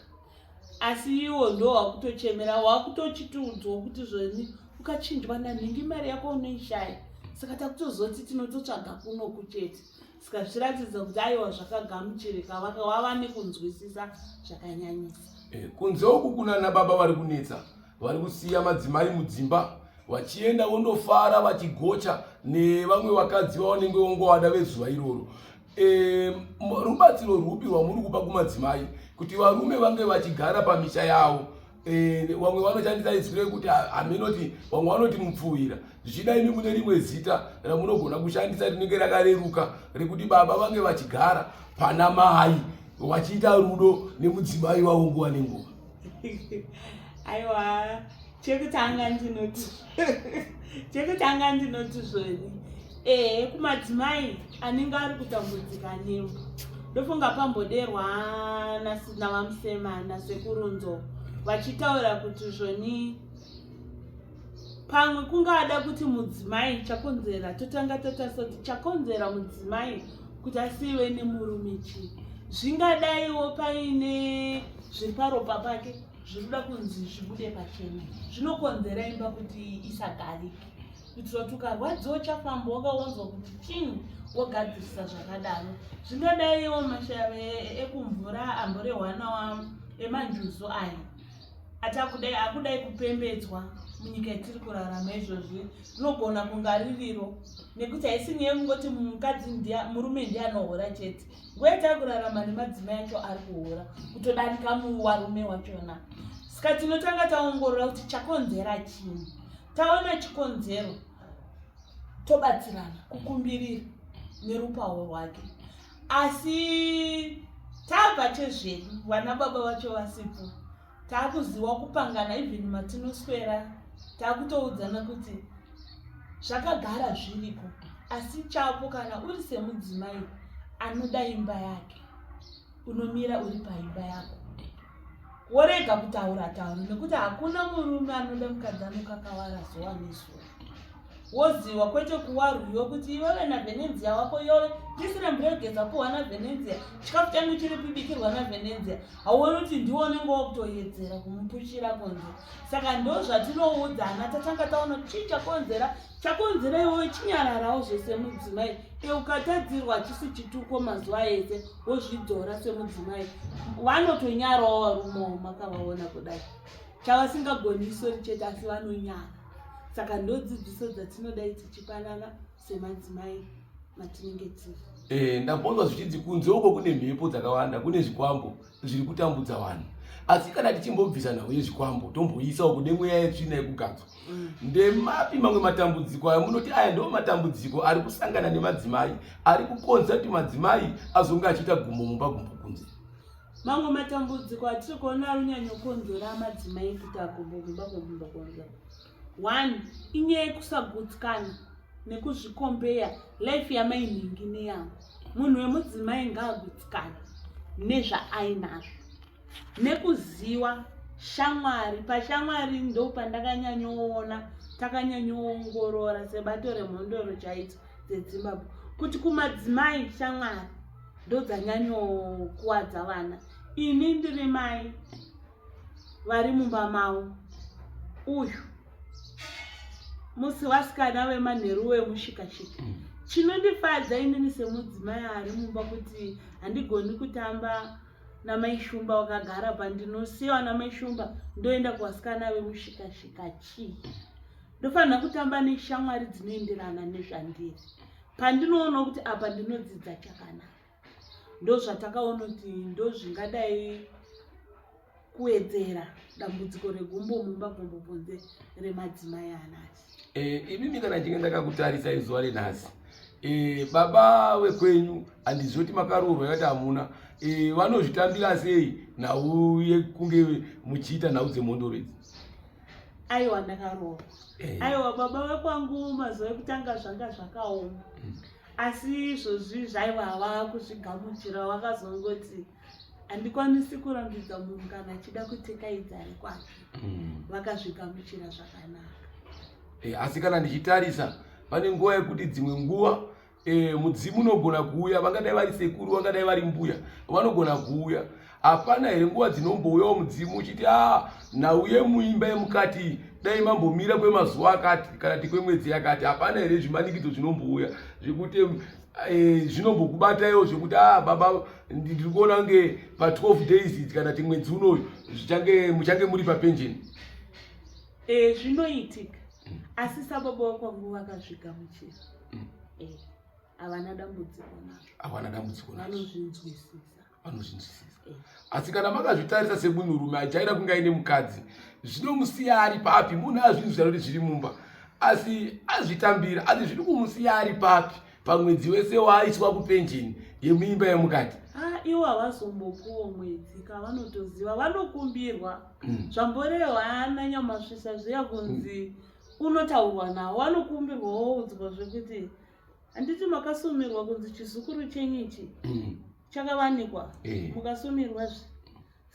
Asi iwo ndo wakutochemera, wakutochitiudzwa kuti zvoni ukachinjwa nanhingi mari yako unoishaya. Saka takutozoti tinototsvaga kuno kuchete. Saka zviratidza kuti aiwa zvakagamuchirika, vava nekunzwisisa zvakanyanyisa. Kunze uku kuna nababa vari kunetsa, vari kusiya madzimai mudzimba vachienda vondofara vachigocha nevamwe vakadzi vavanenge vongovada vezuva iroro. Rubatsiro rwupi rwamuri kupa kumadzimai kuti varume vange vachigara pamisha yavo? Vamwe vanoshandisa izwi rekuti amenoti, vamwe vanoti mupfuwira. Zvichida imi mune rimwe zita ramunogona kushandisa rinenge rakareruka rekuti baba vange vachigara pana mai vachiita rudo nemudzimai wavo nguva nenguva? Aiwa, chekutanga ndinoti zvoni kumadzimai anenge ari kutambudzika nemba ndofunga pamboderwa navamusemana sekurunzo vachitaura kuti zvoni pamwe kungada kuti mudzimai chakonzera totanga totasoti chakonzera mudzimai kuti asiwe nemurume chii zvingadaiwo paine zviri paropa pake zvirikuda kunzi zvibude pachena zvinokonzera imba kuti isagarike kuitira kuti ukarwadziwa chafamba wakaonzwa kuti chini wogadzirisa zvakadaro zvingadaiwo mashave ekumvura amborehwana emanjuzo aya akudai kupembedzwa munyika yatiri kurarama izvozvi rinogona kunga ririro nekuti haisi nyaya kungoti murume ndiye anohora chete nguva yatiri kurarama nemadzimai acho ari kuhora kutodarika muvarume wachona saka tinotanga taongorora kuti chakonzera chini taona chikonzero tobatsirana kukumbirira nerupawo rwake asi tabva chezvedu vana baba vacho vasipo taakuziva kupangana even matinoswera taakutoudzana kuti zvakagara zviriko asi chapo kana uri semudzimai anoda imba yake unomira uri paimba yako worega kutaura nekuti hakuna murume anoda mukadzi anokakavara zuva nezuva woziva kwete kuwarwiwa kuti iwewe navenenzia wako iwewe tisiremburegedza kuhwa navenenzia chikafu changu chiri kubikirwa navenenzia hauoni kuti ndiwo unenge wakutoedzera kumupushira kunze saka ndo zvatinoudzana tatanga taona chii chakonzera iwewe chinyararawo zvese mudzimai ukatadzirwa chisi chituko mazuva ese wozvidzora semudzimai vanotonyarawo varumewo makavaona kudai chavasingagoni isori chete asi vanonyara saka ndodzidziso dzatinodai tichipanana semadzimai matinenge tiri. Ndambonzwa zvichidzi kunze uko kune mhepo dzakawanda kune zvikwambo zviri kutambudza vanhu asi kana tichimbobvisa nawo yezvikwambo tomboisawo kune mweya yetsvina yekugadzwa ndemapi mamwe matambudziko aya munoti aya ndo matambudziko ari kusangana nemadzimai ari kukonza kuti madzimai azonge achiita gumbo mumba gumbo kunze? Mamwe matambudziko atiri kuona ari kunyanyokonzera madzimai kuti agumbo mumba gumbo kunze, 1 inyaya yekusagutsikana nekuzvikombeya life yamainhingi neyangu. Munhu wemudzimai ngaagutsikane nezvaainazvo nekuziva shamwari. Pashamwari ndo pandakanyanyoona takanyanyoongorora sebato remhondoro chaito dzeZimbabwe kuti kumadzimai shamwari ndo dzanyanyokuwadza vana. Ini ndiri mai vari mumba mavo, uyu musi wasikana wemanheru wemushikashika. Chinondifadza inini semudzimai ari mumba kuti handigoni kutamba namaishumba wakagara pandinosiyiwa namaishumba ndoenda kuwasikana vemushikashika chii. Ndofanira kutamba neshamwari dzinoenderana nezvandiri. Pandinoona kuti apa ndinodzidza chakanaka, ndo zvatakaona kuti ndo zvingadai kuwedzera dambudziko regumbo mumba gumbo kunze remadzimai anasi. Imimi kana ndinge ndakakutarisa izuva renhasi, baba wekwenyu handizoti makaroorwa yakati hamuna, vanozvitambira sei nhau yekunge muchiita nhau dzemhondoro idzi? Aiwa, ndakaroorwa. Aiwa, baba wekwangu mazuva ekutanga zvanga zvakaoma, asi izvozvi zvaivava kuzvigamuchira. Vakazongoti handikwanisi kurambidza munhu kana achida kutekaidza ari kwake. Vakazvigamuchira zvakanaka. Asi kana ndichitarisa pane nguva yekuti dzimwe nguva mudzimu unogona kuuya, vangadai vari sekuru, vangadai vari mbuya, vanogona kuuya. Hapana here nguva dzinombouyawo mudzimu uchiti nhau yemuimba yemukati dai mambomira kwemazuva akati kana kuti kwemwedzi yakati? Hapana here zvimanikidzo zvinombouya zvekuti zvinombokubataiwo zvekuti baba ndiri kuona kunge pa12 days kana kuti mwedzi unoyu muchange muri papenjeni? Zvinoitika, asi sababa wakwangu vakazvigamuchira. Havana dambudziko nazvo. Havana dambudziko nazvo. Vanozvinzwisisa. Asi kana makazvitarisa semunhurume ajaira kunge aine mukadzi, zvinomusiya ari papi? Munhu azvinzwa kuti zviri mumba asi azvitambira, asi zviri kumusiya ari papi pamwedzi wese waaiswa kupenjeni yemuimba yemukati? iwo havazombopuwo mwedzi kavanotoziva vanokumbirwa zvamborehwa ananyamasvisa zviya kunzi unotaurwa navo vanokumbirwa woudzwa zvekuti handiti makasumirwa kunzi chizukuru chenyu ichi chakavanikwa mukasumirwazve.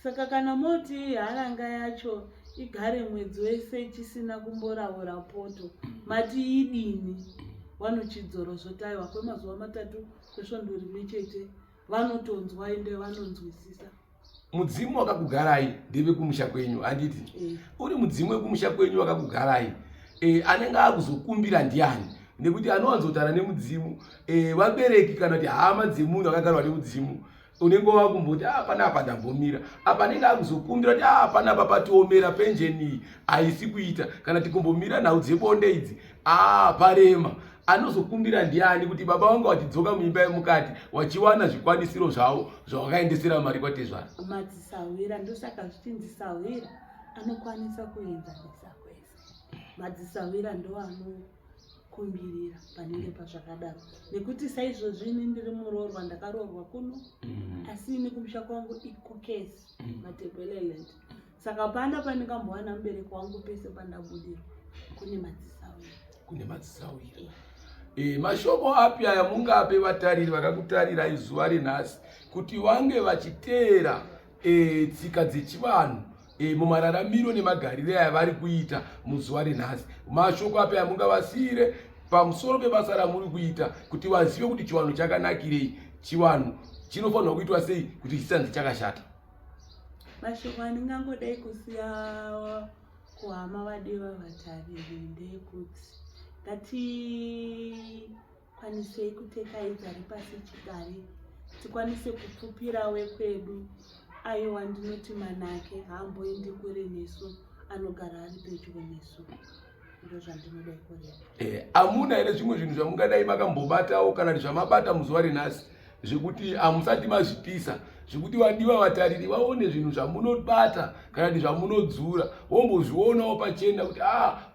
Saka kana moti haranga yacho igare mwedzi wese chisina kumboraura poto mati idini vanochidzoro zvotaiwa kwemazuva 3 kwesvondo rimwe chete vanotonzwa ende vanonzwisisa. Mudzimu wakakugarai ndeve kumusha kwenyu handiti uri mudzimu wekumusha kwenyu wakakugarai anenge akuzokumbira ndiani nekuti anowanzotara nemudzimu vabereki kana kuti hama dzemunhu akagarwa nemudzimu unenge wakumboti pana apa ndambomira apa anenge akuzokumbira kuti pana apa patiomera penjeni haisi kuita kana tikumbomira nhau dzebonde idzi parema anozokumbira ndiani kuti baba vangu vachidzoka muimba yemukati wachiwana zvikwanisiro zvavo zvawakaendesera mari kwatezvara. Madzisawira ndosaka zvichinzisawira anokwanisa kuenzanisa kwese. Madzisawira ndo anokumbirira panenge pazvakadaro nekuti saizvozvini ndiri muroorwa ndakaroorwa kuno asi ini kumusha kwangu ikukesi matebeleland saka pana pandingambowana mubereki wangu pese pandabudira kune madzisawira. Mashoko api aya mungape vatariri vakakutarirai zuva renhasi kuti vange vachiteera tsika dzechivanhu mumararamiro nemagariro avari kuita muzuva renhasi? Mashoko api aya mungavasiyire pamusoro pebasa ramuri kuita kuti vazive kuti chivanhu chakanakirei, chivanhu chinofanirwa kuitwa sei kuti chisanzi chakashata? Mashoko andingangodai kusiya kuhama vadiwa vatariri ndeyekuti ngatikwanisei kutekaidza ripasi chigare tikwanise kupfupira wekwedu aiwa ndinoti manake haamboendi kure nesu anogara ari pedyo nesu ndo zvandinodai kureva. Hamuna here zvimwe zvinhu zvamungadai makambobatawo kana kuti zvamabata muzuva renhasi zvekuti hamusati mazvipisa zvekuti vadiwa vatariri vaone zvinhu zvamunobata kana kuti zvamunodzura wombozvionawo pachena kuti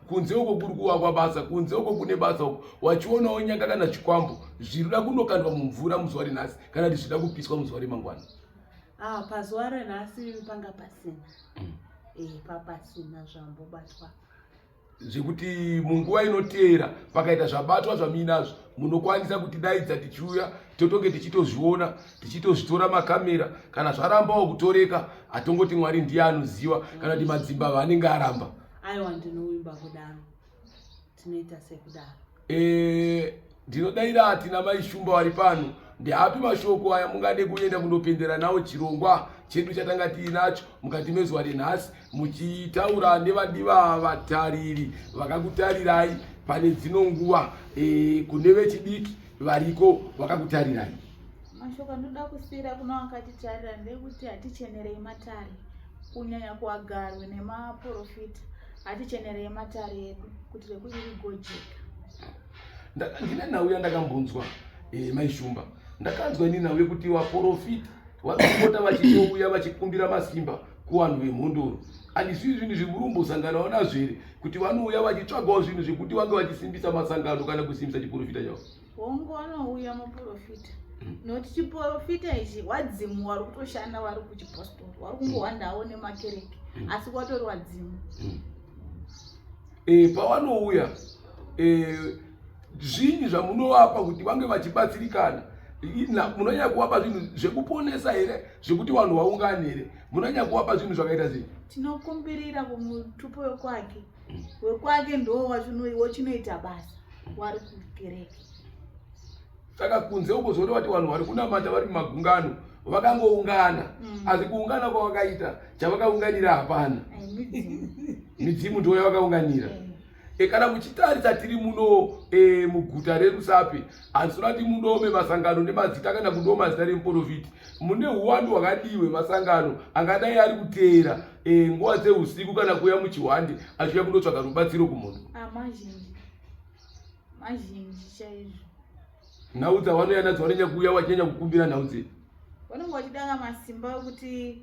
kunze uko kuri kuvakwa basa, kunze uko kune basa uko wachionawo nyanga kana chikwambo zviruda kundokandwa mumvura muzuva renhasi kana kuti zvida kupiswa muzuva remangwana? Pazuva renhasi panga pasina papasina zvambobatwa zvekuti munguva inoteera pakaita zvabatwa zvamuinazvo munokwanisa kutidaidza tichiuya totonge tichitozviona tichitozvitora makamera kana zvarambawo kutoreka hatongoti Mwari ndiye anoziva kana kuti madzimba vanenge aramba. Aiwa ndinoimba kudaro tinoita sekudaro. Ndinodayira atina mai shumba vari pano ndeapi mashoko aya mungade kuenda kundopendera nawo chirongwa chedu chatanga tiinacho mukati mezuva renhasi muchitaura nevadiwa vatariri vakakutarirai pane dzino nguva kune vechidiki variko vakakutarirai? Mashoko anoda kusiyira kuna vakatitarira ndekuti hatichenerei matare kunyanya kuagarwe nemaprofita hatichenerei matare edu kuti rekuti rigojeka. Ndine nhau yandakambonzwa maishumba ndakanzwa ini nhau yekuti vaprofita vakapota vachitouya vachikumbira masimba kuvanhu vemhondoro. Handizvi zvinhu zvimurumbosanganawo nazvo here kuti vanouya vachitsvagawo zvinhu zvekuti vange vachisimbisa masangano kana kusimbisa chiprofita chavo? Hongu vanouya maprofita nokuti chiprofita ichi wadzimu vari kutoshanda vari kuchipostori vari kungowandawo nemakereke asi kwatori wadzimu. Pavanouya zvinyi zvamunovapa kuti vange vachibatsirikana? Munonyanya kuvapa zvinhu zvekuponesa here zvekuti vanhu vaungane here? Munonyanya kuvapa zvinhu zvakaita sei? Tinokumbirira kumutupo wekwake ndo wachinoita basa wari kukereke. Saka kunze uko zvoda kuti vanhu vari kunamata vari mumagungano vakangoungana asi kuungana kwavakaita chavakaunganira hapana. Midzimu ndo yavakaunganira. Kana muchitarisa tiri muno muguta reRusape handisona kuti munome masangano nemazita kana kundowo mazita remuprofiti mune uwandu hwakadiwe masangano angadai ari kuteera nguva dzeusiku kana kuuya muchihwande achiuya kundotsvaga rubatsiro kumunhu. Mazhinji chaizvo. Nhau dzavanoya nadzo vanonyanya kuuya vachinyanya kukumbira nhau dzedu. Vanenge vachidanga masimba okuti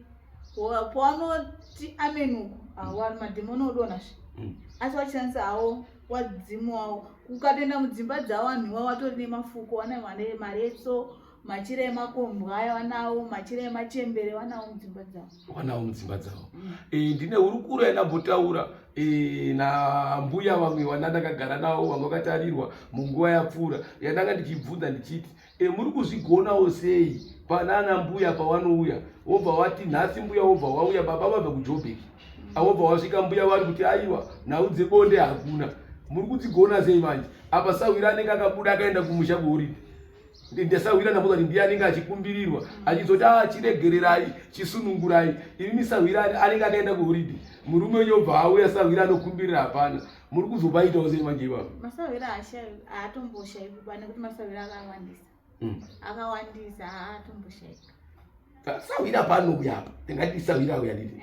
pavanoti amenuko vari madhimoni odonazve asi vachishandisa havo wadzimu wavo ukatoenda mudzimba dzavanhu watori nemafuko vane maretso machira emakombwa aya wanawo, machira emachembere wanawo mudzimba dzavo. Wanawo mudzimba dzavo. Ndine hurukuro yandambotaura na mbuya vamwe vandakagara navo vamwe vakatarirwa munguva yapfuura yandanga ndichibvunza ndichiti muri kuzvigonawo sei panana mbuya pavanouya wobva wati nhasi mbuya wobva wauya baba vabva kuJoburg awobva wasvika mbuya vari kuti aiwa nhau dzebonde hakuna muri kudzigona sei manje apa Sawira anenge akabuda akaenda kumusha kuHoride ndesawira namuza kuti ndiye anenge achikumbirirwa achizoti chiregererai chisunungurai ini Sawira anenge akaenda kuHoride murume wenyu obva auya Sawira anokumbirira hapana muri kuzobaitawo sei manje ivavo Masawira haatomboshaikwa pane kuti Masawira akawandisa haatomboshaikwa Sawira panouya apa tingati Sawira auya nditi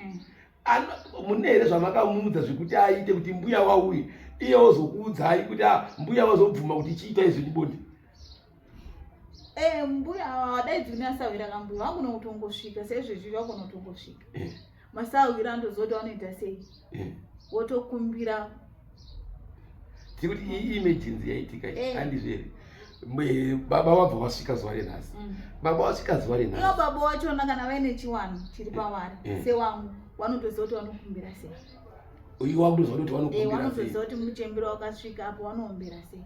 mune here zvamakamuudza zvekuti aite kuti mbuya wauye iye ozokuudzai kuti mbuya wazobvuma kuti chiita izvi ndibonde mbuya wadaidzi kuna Sawira kambuya wangona kutongosvika saizvezvi wagona kutongosvika Masawira ndozoti wanoita sei wotokumbira tikuti iyi emergency yaitika handizvere baba wabva wasvika zuva renhasi baba wasvika zuva renhasi iwo baba wachona kana vaine chiwano chiri pavari sewangu wanotoziva kuti vanokumbira sei uyu wakutoziva kuti vanokumbira sei wanotoziva kuti muchembero wakasvika apo vanoombera sei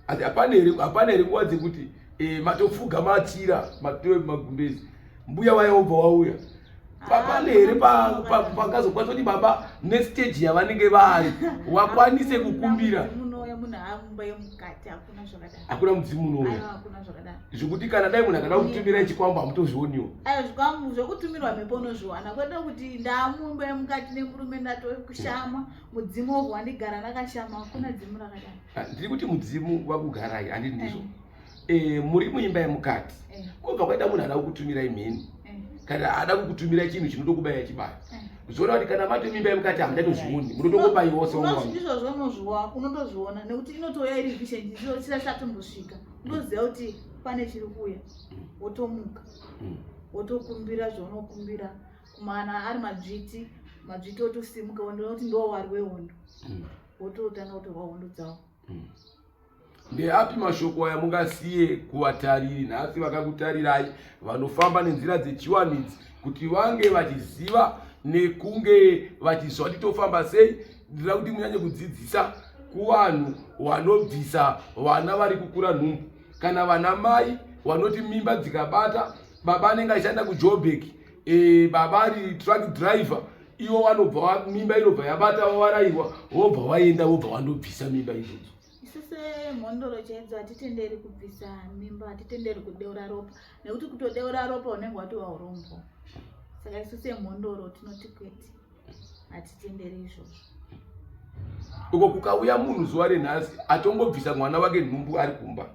asi hapana here nguva dzekuti matopfuga machira matove magumbezi mbuya waya wobva wauya papane here pakazokwanisa kuti baba nestage yavanenge vari wakwanise kukumbira munouya munhu amumba yemukati hakuna zvakadaro hakuna mudzimu unouya hakuna zvakadaro zvekuti kana dai munhu akada kutumirai chikwambo hamutozvioniwo zvikwambo zvokutumirwa mhepo unozviwana kwete kuti ndaamumba yemukati nemurume ndatokushama mudzimu wobva wandigara ndakashama hakuna dzimu rakadaro ndiri kuti mudzimu wakugarai handiti ndizvo muri muimba yemukati kubva kwaita munhu ada kukutumirai mheni kana ada kukutumirai chinhu chinotokubayai chibaya zvoona kuti kana mati mimba yemukati hamungatozvioni munotongobayiwa seunozvizvo unotozviona nekuti inotouya iri vision chisatombosvika unoziva kuti pane chiri kuuya wotomuka wotokumbira zvaunokumbira kumana ari madzviti otosimuka kuti ndo wari wehondo wototanga kutorwa hondo dzavo ndeapi mashoko aya mungasiye kuvatariri nhasi vakakutarirai vanofamba nenzira dzechiwanidzi kuti vange vachiziva nekunge vachizwa kuti tofamba sei ndira kuti munyanye kudzidzisa kuvanhu vanobvisa vana vari kukura nhumbu kana vana mai vanoti mimba dzikabata baba anenge achishanda kuJoburg baba ari truck driver ivo vanobva mimba inobva yabata vavarayirwa vobva vaenda vobva vandobvisa mimba idzodzo isise mhondoro chaidzo hatitenderi kubvisa mimba hatitenderi kudeura ropa nekuti kutodeura ropa unenge watova urombo saka isise mhondoro tinoti kwete hatitenderi izvozvo uko kukauya munhu zuva renhasi atongobvisa mwana wake nhumbu ari kumba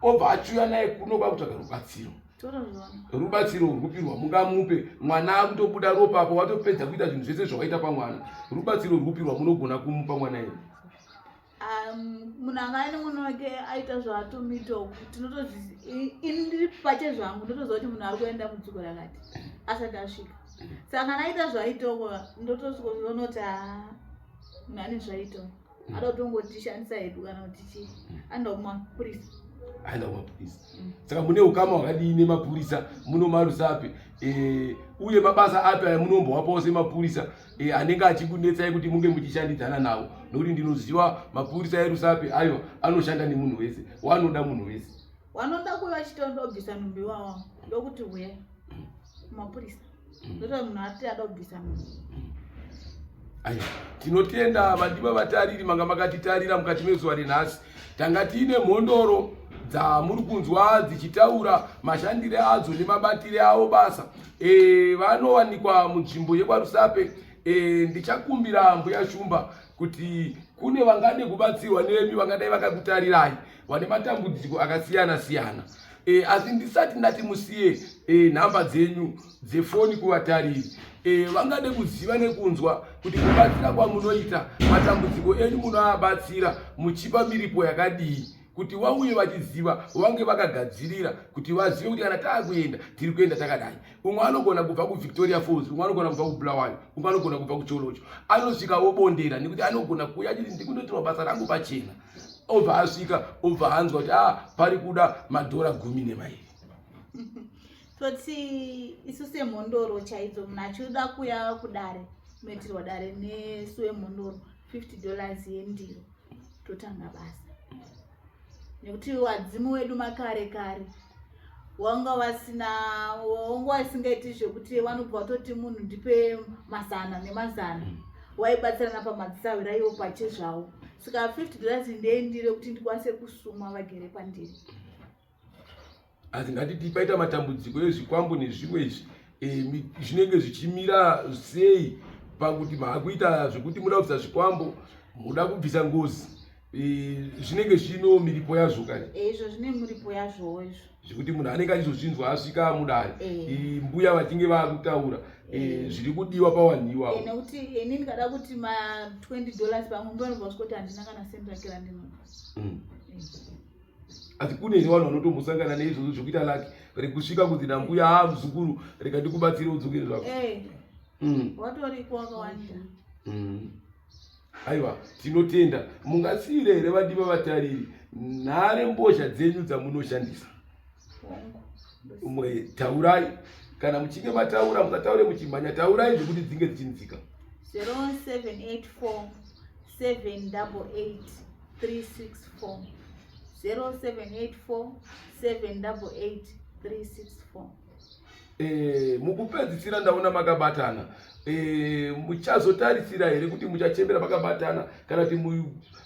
obva achiuya naye kuno kwakutsvaga rubatsiro rubatsiro rwupirwa mungamupe mwana akutobuda ropa apo watopedza kuita zvinhu zvese zvawaita pamwana rubatsiro rwupirwa munogona kumupa mwana iyeye munhu angaine mwana wake aita zvaatomitoku ini ndiri pache zvangu ndotoziva kuti munhu ari kuenda mudziko rakati asati asvika saka kana aita zvaitoko ndotosonoti munhu ane zvaitoko ada kutongotishandisa hedu kana kuti chii anoda kumapurisa aenda kumapurisa saka mune ukama hwakadii nemapurisa munomarusapi uye mabasa api aya munombowapawo semapurisa anenge achikunetsai kuti munge muchishandidzana nawo nokuti ndinoziva mapurisa erusapi aiwa anoshanda nemunhu wese wanoda munhu wese wanoda kuva achitondobvisa nhumbi wawo ndokuti huya mapurisa ndoti munhu ati ada kubvisa nhumbi aiwa tinotenda vadiwa vatariri manga makatitarira mukati mezuva renhasi tanga tiine mhondoro dzamuri kunzwa dzichitaura mashandire adzo nemabatire avo basa vanowanikwa munzvimbo yekwaRusape. Ndichakumbira mbuya Shumba kuti kune vangade kubatsirwa nemi vangadai vakakutarirai vane matambudziko akasiyana siyana. Asi ndisati ndati musiye nhamba dzenyu dzefoni kuvatariri, vangade kuziva nekunzwa kuti kubatsira kwamunoita matambudziko enyu munoabatsira muchipa miripo yakadii, kuti wauye vachiziva vange vakagadzirira kuti vazive kuti kana taakuenda tiri kuenda takadai. Umwe anogona kubva kuVictoria Falls, umwe anogona kubva kuBulawayo, umwe anogona kubva kuCholocho, anosvika obondera nekuti anogona kuuya achiti ndikundoitwa basa rangu pachena. Obva asvika obva anzwa kuti pari kuda $10 10. toti isu semhondoro chaidzo munhu achida kuya kudare kunoitirwa dare nesu emhondoro $50 yendiro totanga basa. Nekuti wadzimu wedu makare kare wanga wasingaiti zvekuti vanobva watoti munhu ndipe mazana nemazana, waibatsirana pamadzisawira iwo pache zvawo. Saka $50 ndeyendiro kuti ndikwanise kusuma vagere pandiri. Asi ngatiti paita matambudziko ezvikwambo nezvimwe izvi zvinenge zvichimira sei pakuti maakuita zvekuti muda kubvisa zvikwambo, muda kubvisa ngozi, zvinenge zvino miripo yazvo kare. Izvo zvine miripo yazvo izvo. Zvekuti munhu anenge achizozvinzwa asvika mudare mbuya vachinge vakutaura zviri kudiwa pawanhiwa. Nekuti ini ndikada kuti $20 pamwe ndonobva kuti handina kana sendi rake randinoda. Asi kune vanhu vanotombosangana neizvozvo zvokuita lake rekusvika kuti nambuya muzukuru rega ndikubatsire udzokere zvako. Watoriko wakawanda. Aiwa, tinotenda. Mungasiyire here vadiwa vatariri nhare mbozha dzenyu dzamunoshandisa. Taurai, kana muchinge mataura musataure muchimhanya, taurai zvekuti dzinge dzichinzika. 0784 788 364 0784 788 364. Mukupedzisira ndaona makabatana. Muchazotarisira here kuti muchachembera makabatana kana kuti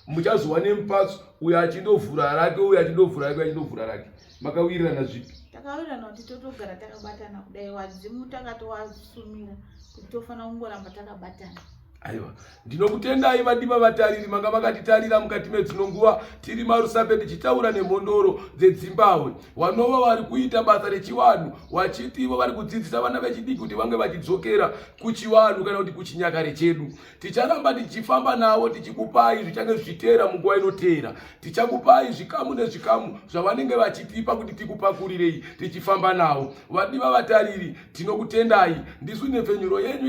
muchazowa nemupatso uyo achindovhura rake uyo achindovhura rake achindovhura rake? Makawirirana zvipi? Takawirirana kuti totogara takabatana kudai wadzimu takatowasumira kuti tofanira kungoramba takabatana. Aiwa, ndinokutendai vadiwa vatariri manga makatitarira mukati medzinonguva tiri marusape tichitaura nemhondoro dzeZimbabwe. Vanova vari kuita basa rechivanhu vachiti ivo vari kudzidzisa vana vechidiki kuti vange vachidzokera kuchivanhu kana kuti kuchinyakare chedu. Ticharamba tichifamba navo tichikupai zvichange zvichiteera munguva inoteera. Tichakupai zvikamu nezvikamu zvavanenge vachitipa kuti tikupakurirei tichifamba navo. Vadiwa vatariri, tinokutendai. Ndisu nepfenyuro yenyu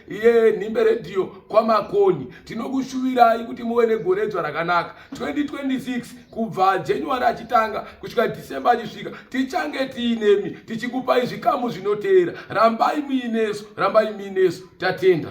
yenhimbe redio kwamakoni. Tinokushuvirai kuti muwe negoredzwa rakanaka. 2026 kubva January achitanga kusvika December achisvika tichange tiinemi tichikupai zvikamu zvinoteera. Rambai muinesu, tatenda.